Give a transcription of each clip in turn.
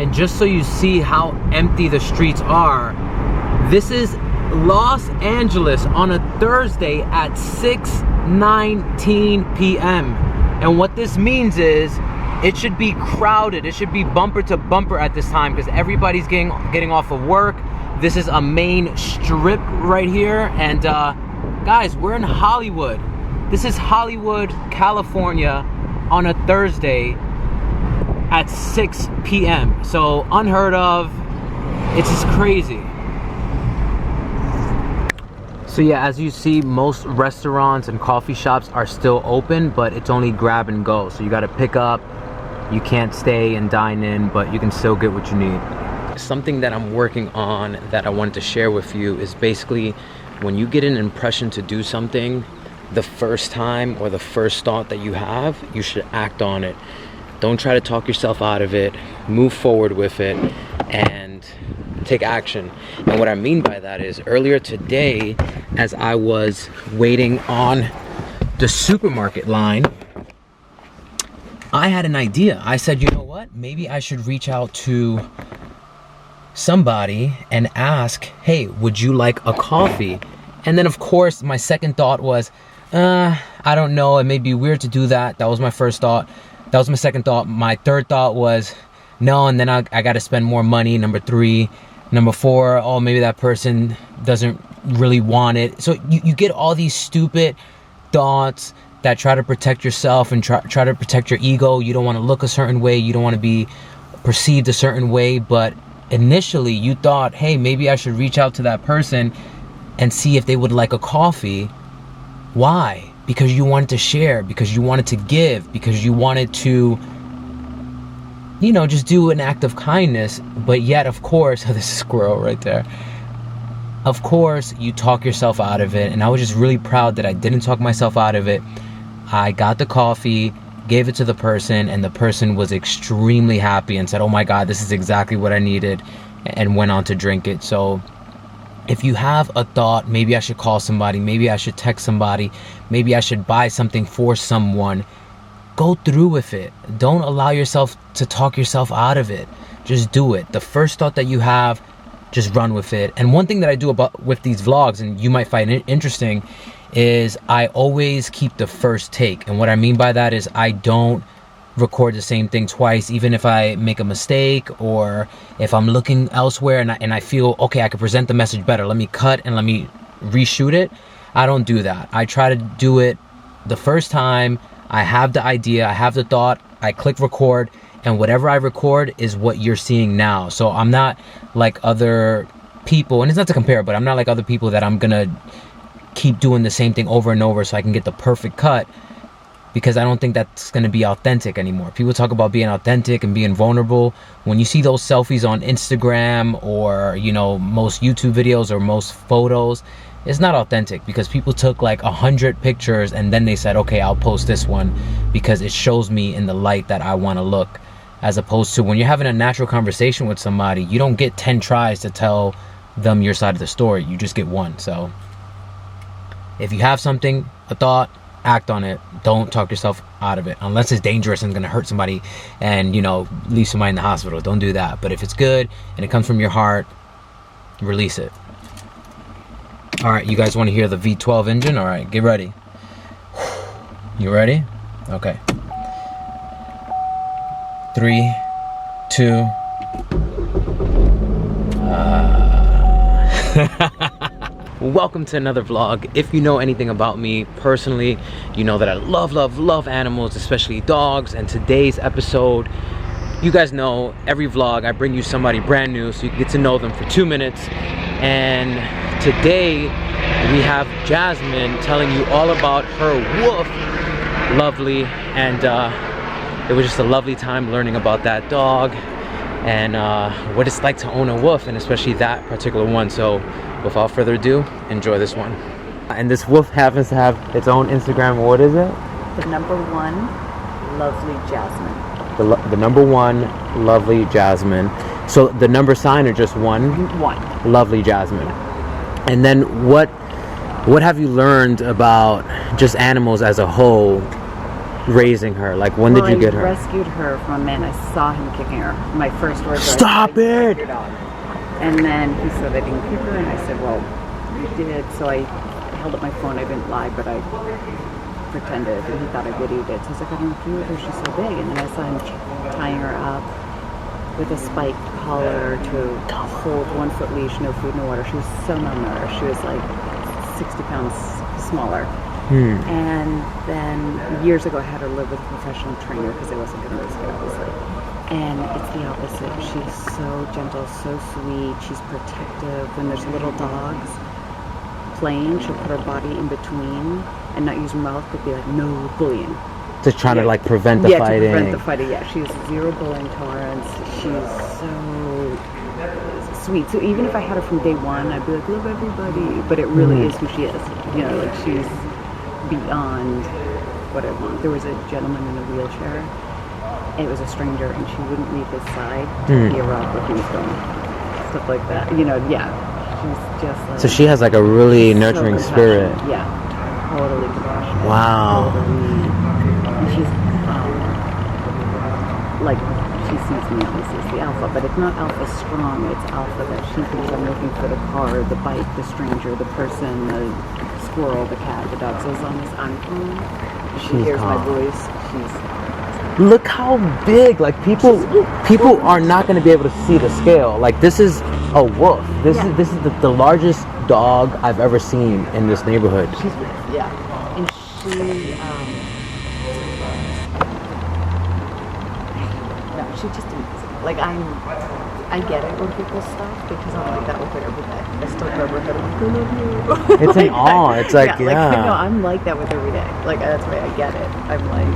And just so you see how empty the streets are, this is Los Angeles on a Thursday at 6:19 p.m. And what this means is it should be crowded. It should be bumper to bumper at this time because everybody's getting off of work. This is a main strip right here. And guys, we're in Hollywood. This is Hollywood, California on a Thursday at 6 p.m. So unheard of. It's just crazy. So yeah, as you see, most restaurants and coffee shops are still open, but it's only grab and go. So you got to pick up. You can't stay and dine in, but you can still get what you need. Something that I'm working on that I wanted to share with you is basically when you get an impression to do something, the first time or the first thought that you have, you should act on it. Don't try to talk yourself out of it. Move forward with it and take action. And what I mean by that is earlier today, as I was waiting on the supermarket line, I had an idea. I said, you know what? Maybe I should reach out to somebody and ask, hey, would you like a coffee? And then of course my second thought was, I don't know, it may be weird to do that. That was my first thought. That was my second thought. My third thought was, no, and then I got to spend more money. Number 3. Number 4, oh, maybe that person doesn't really want it. So you get all these stupid thoughts that try to protect yourself and try to protect your ego. You don't want to look a certain way. You don't want to be perceived a certain way. But initially you thought, hey, maybe I should reach out to that person and see if they would like a coffee. Why? Because you wanted to share, because you wanted to give, because you wanted to, you know, just do an act of kindness. But yet, of course, this is a squirrel right there. Of course, you talk yourself out of it. And I was just really proud that I didn't talk myself out of it. I got the coffee, gave it to the person, and the person was extremely happy and said, oh my God, this is exactly what I needed, and went on to drink it. So if you have a thought, maybe I should call somebody, maybe I should text somebody, maybe I should buy something for someone, go through with it. Don't allow yourself to talk yourself out of it. Just do it. The first thought that you have, just run with it. And one thing that I do with these vlogs, and you might find it interesting, is I always keep the first take. And what I mean by that is I don't record the same thing twice, even if I make a mistake or if I'm looking elsewhere and I feel, okay, I could present the message better. Let me cut and let me reshoot it. I don't do that. I try to do it the first time. I have the idea, I have the thought, I click record, and whatever I record is what you're seeing now. So I'm not like other people, and it's not to compare, but I'm not like other people that I'm gonna keep doing the same thing over and over so I can get the perfect cut, because I don't think that's gonna be authentic anymore. People talk about being authentic and being vulnerable. When you see those selfies on Instagram or, you know, most YouTube videos or most photos, it's not authentic because people took like 100 pictures and then they said, okay, I'll post this one because it shows me in the light that I want to look. As opposed to when you're having a natural conversation with somebody, you don't get 10 tries to tell them your side of the story. You just get one. So if you have something, a thought, act on it. Don't talk yourself out of it unless it's dangerous and going to hurt somebody and, you know, leave somebody in the hospital. Don't do that. But if it's good and it comes from your heart, release it. All right, you guys want to hear the V12 engine? All right, get ready. You ready? Okay. 3, 2. Welcome to another vlog. If you know anything about me personally, you know that I love animals, especially dogs. And today's episode, you guys know every vlog I bring you somebody brand new so you can get to know them for 2 minutes. And today we have Jasmine telling you all about her wolf, Lovely, and it was just a lovely time learning about that dog and what it's like to own a wolf, and especially that particular one. So without further ado, enjoy this one. And this wolf happens to have its own Instagram. What is it? The number 1 Lovely Jasmine. The number 1 Lovely Jasmine. So the number sign or just one? 1. Lovely Jasmine. And then what have you learned about just animals as a whole raising her? Like, when did you get her? I rescued her from a man. I saw him kicking her. My first words were, Stop it! Your dog. And then he said I didn't kick her, and I said, well, you did. So I held up my phone. I didn't lie, but I pretended, and he thought I videoed it. So I was like, I don't know what to do with her. She's so big. And then I saw him tying her up with a spike collar to hold 1 foot leash, no food, no water. She was so malnourished. She was like 60 pounds smaller. And then years ago I had her live with a professional trainer because I wasn't going to risk it, obviously. And it's the opposite. She's so gentle, so sweet. She's protective. When there's little dogs playing, she'll put her body in between and not use her mouth, but be like, no bullying. Just trying to like prevent the fighting. Yeah, to prevent the fighting. Yeah, she has zero bullying tolerance. She's so sweet. So even if I had her from day one, I'd be like, love everybody. But it really is who she is. You know, like she's beyond what I want. There was a gentleman in a wheelchair. It was a stranger, and she wouldn't leave his side to be around where he was going. Stuff like that. You know, yeah. She's just like... So she has like a really nurturing spirit. Yeah. Totally compassionate. Wow. Totally. And she's, like, she sees me obviously as the alpha, but it's not alpha strong. It's alpha that she thinks I'm looking for the car, the bike, the stranger, the person, the squirrel, the cat, the dog. So as long as I'm calm, she hears my voice. Look how big! Like people are not going to be able to see the scale. Like this is a wolf. This is the largest dog I've ever seen in this neighborhood. She's big, yeah. And she, no, she just amazing. Like I get it when people stop because I'm like that with her every day. I still grab her head. I'm like, I love you. It's an awe. It's like Like, no, I'm like that with her every day. Like that's why I get it. I'm like.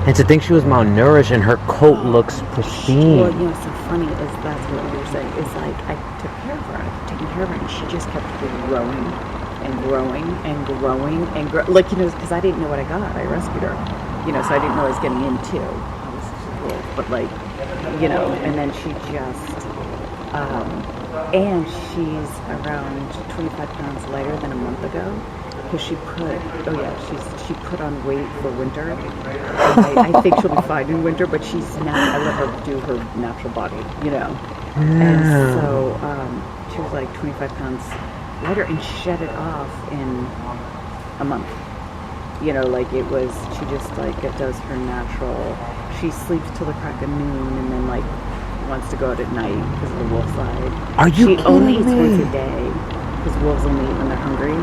And to think she was malnourished and her coat looks pristine. Well, you know, so funny is that's what you were saying. Is like I took care of her. I've taken care of her, and she just kept growing and growing and growing and like you know, because I didn't know what I got. I rescued her, you know, so I didn't know what I was getting into. But like, you know, and then she just, and she's around 25 pounds lighter than a month ago. Because she put on weight for winter. I think she'll be fine in winter, but I let her do her natural body, you know. And so she was like 25 pounds lighter, and she shed it off in a month. You know, like it was, she just like, it does her natural, she sleeps till the crack of noon and then like wants to go out at night because of the wolf side. Are you She only eats once a day because wolves only eat when they're hungry.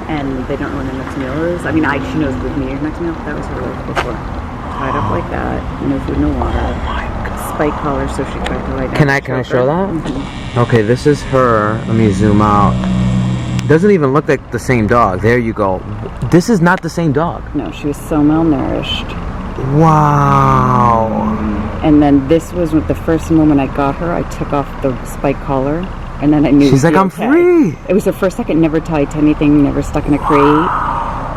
And they don't know when their next meal is. I mean, she knows the next meal. That was her life before. Tied up like that, no food, no water. Oh my God. Spike collar, so she tried to lie down. Can I show that? Mm-hmm. Okay, this is her. Let me zoom out. Doesn't even look like the same dog. There you go. This is not the same dog. No, she was so malnourished. Wow. And then this was the first moment I got her. I took off the spike collar. And then I knew she's like, I'm free. It was the first second, never tied to anything, never stuck in a crate.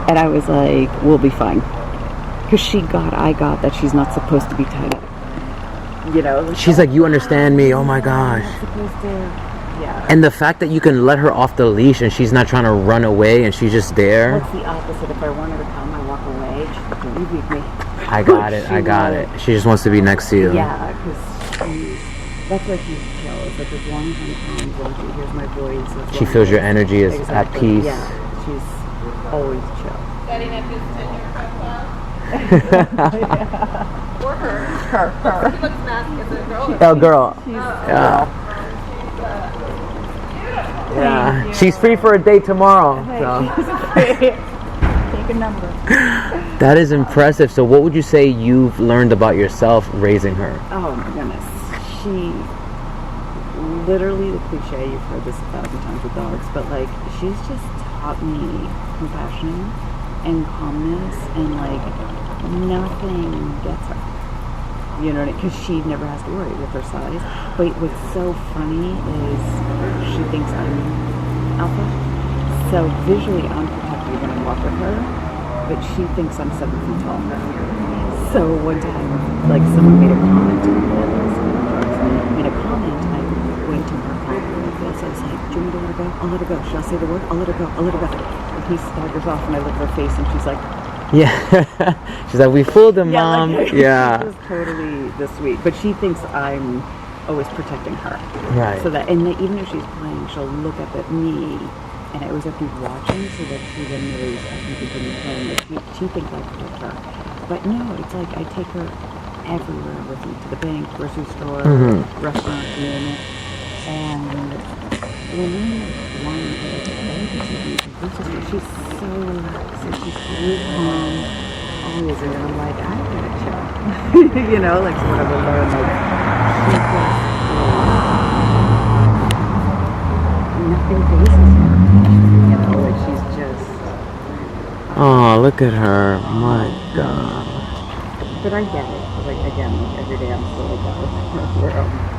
And I was like, we'll be fine. Because I got that she's not supposed to be tied up. You know? She's like, you understand me? Oh my gosh. Not supposed to, yeah. And the fact that you can let her off the leash and she's not trying to run away and she's just there. That's the opposite. If I want her to come, I walk away. She's like, you leave me. I got it. She just wants to be next to you. Yeah, because that's why she's chill. It's like as long as I'm calm, as she hears my voice. She feels your energy is at peace. Yeah, she's always chill. Setting up his 10-year profile. Or her. She looks nasty as a girl. Oh, girl. Yeah. Yeah. She's free for a date tomorrow. So. Take a number. That is impressive. So what would you say you've learned about yourself raising her? Oh my goodness. She literally, the cliche, you've heard this 1,000 times with dogs, but like she's just taught me compassion and calmness, and like nothing gets her, you know, because she never has to worry with her size. But what's so funny is she thinks I'm alpha, so visually I'm protected when I walk with her, but she thinks I'm 7 feet tall. So one time, like someone made a comment to me, made a comment, I went to her like this. I was like, do you want me to let her go? I'll let her go. She'll say the word, I'll let her go. I'll let her go. And he staggers off and I look at her face and she's like, Yeah. She's like, we fooled him, Mom. Like, Yeah. She's just totally the sweet, but she thinks I'm always protecting her. Right. So that, and even if she's playing, she'll look up at me, and I always have to be watching so that she then knows I can continue playing. But she thinks I protect her. But no, it's like I take her everywhere with me, to the bank, grocery store, restaurant, you name it. And when I'm lying in bed, she's so relaxed and she's so calm always. And I'm like, I gotta chill. You know, like so what I've learned, like she just nothing phases her. You know, like she's just. Oh, look at her. My God. But I get it. Like again, like every day I'm still like that with her.